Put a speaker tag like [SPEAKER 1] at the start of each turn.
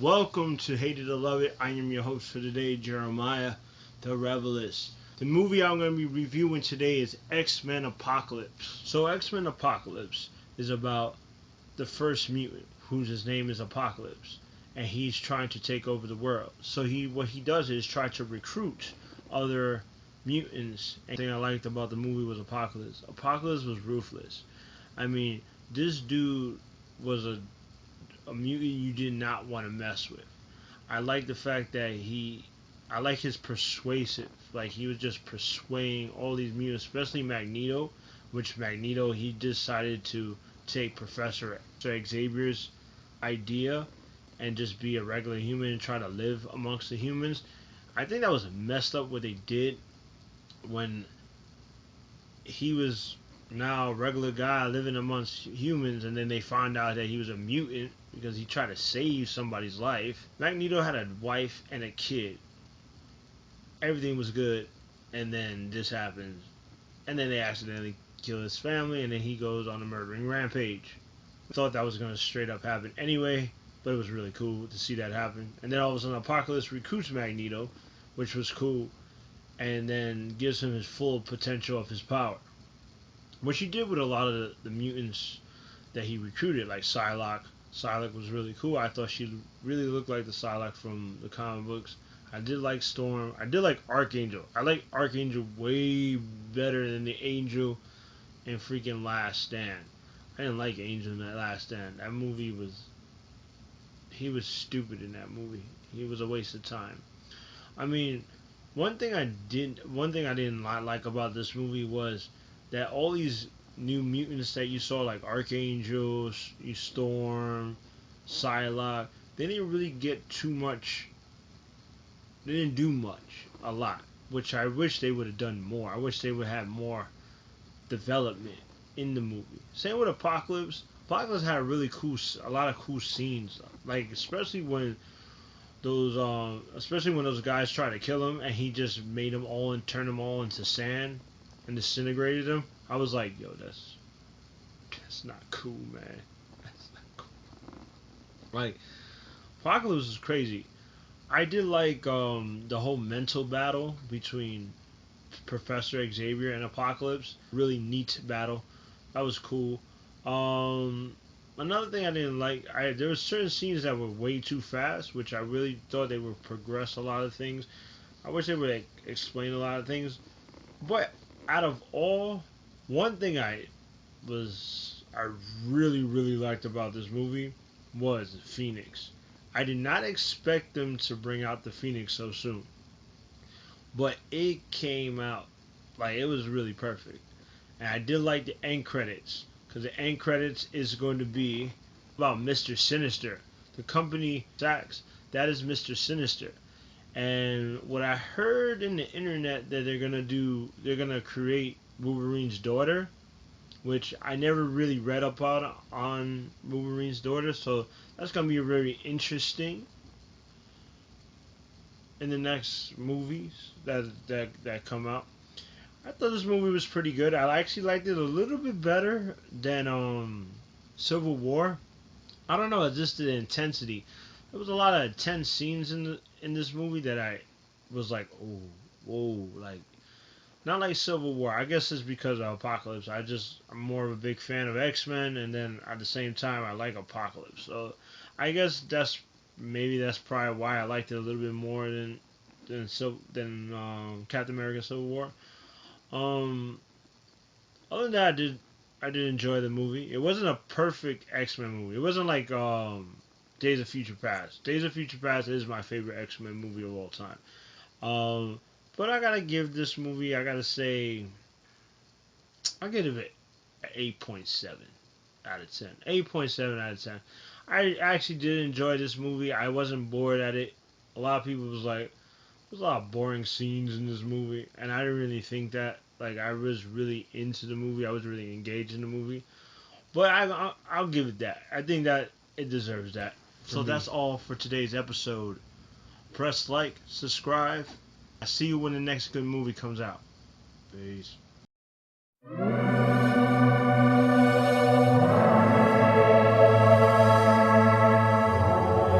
[SPEAKER 1] Welcome to Hated to Love It. I am your host for today, Jeremiah the Revelist. The movie I'm going to be reviewing today is X-Men Apocalypse. So X-Men Apocalypse is about the first mutant, whose name is Apocalypse, and he's trying to take over the world. So what he does is try to recruit other mutants. And the thing I liked about the movie was Apocalypse. Apocalypse was ruthless. I mean, this dude was a mutant you did not want to mess with. I like the fact that I like his persuasive, like he was just persuading all these mutants, especially Magneto, which Magneto, he decided to take Professor Xavier's idea and just be a regular human and try to live amongst the humans. I think that was messed up what they did when he was now a regular guy living amongst humans, and then they found out that he was a mutant because he tried to save somebody's life. Magneto had a wife and a kid. Everything was good, and then this happens, and then they accidentally kill his family, and then he goes on a murdering rampage. I thought that was going to straight up happen anyway, but it was really cool to see that happen. And then all of a sudden Apocalypse recruits Magneto, which was cool, and then gives him his full potential of his power. What she did with a lot of the mutants that he recruited, like Psylocke. Psylocke was really cool. I thought she really looked like the Psylocke from the comic books. I did like Storm. I did like Archangel. I like Archangel way better than the Angel in freaking Last Stand. I didn't like Angel in that Last Stand. That movie was... He was stupid in that movie. He was a waste of time. I mean, one thing I didn't like about this movie was that all these new mutants that you saw, like Archangel, Storm, Psylocke, they didn't really get too much. They didn't do much, a lot, which I wish they would have done more. I wish they would have more development in the movie. Same with Apocalypse. Apocalypse had a lot of cool scenes, like especially when those guys tried to kill him and he just made them all and turned them all into sand and disintegrated them. I was like, yo, that's not cool, man. That's not cool. Like, Apocalypse is crazy. I did like the whole mental battle between Professor Xavier and Apocalypse. Really neat battle. That was cool. Another thing I didn't like, there were certain scenes that were way too fast, which I really thought they would progress a lot of things. I wish they would explain a lot of things. But out of all, one thing I really liked about this movie was Phoenix. I did not expect them to bring out the Phoenix so soon, but it came out like it was really perfect. And I did like the end credits, because the end credits is going to be about Mr. Sinister. The company Sachs, that is Mr. Sinister. And what I heard in the internet that they're gonna create Wolverine's daughter, which I never really read about on Wolverine's daughter, so that's gonna be very interesting in the next movies that come out. I thought this movie was pretty good. I actually liked it a little bit better than Civil War. I don't know, it's just the intensity. There was a lot of intense scenes in this movie that I was like, oh, whoa, like not like Civil War. I guess it's because of Apocalypse. I'm more of a big fan of X-Men, and then at the same time I like Apocalypse. So I guess that's probably why I liked it a little bit more than Captain America Civil War. Um, Other than that, I did enjoy the movie. It wasn't a perfect X-Men movie. It wasn't like Days of Future Past. Days of Future Past is my favorite X-Men movie of all time. Um, but I gotta give this movie, I gotta say, I'll give it an 8.7 out of 10. 8.7 out of 10. I actually did enjoy this movie. I wasn't bored at it. A lot of people was like, there's a lot of boring scenes in this movie, and I didn't really think that. Like, I was really into the movie. I was really engaged in the movie. But I'll give it that. I think that it deserves that. So that's all for today's episode. Press like, subscribe. I see you when the next good movie comes out. Peace.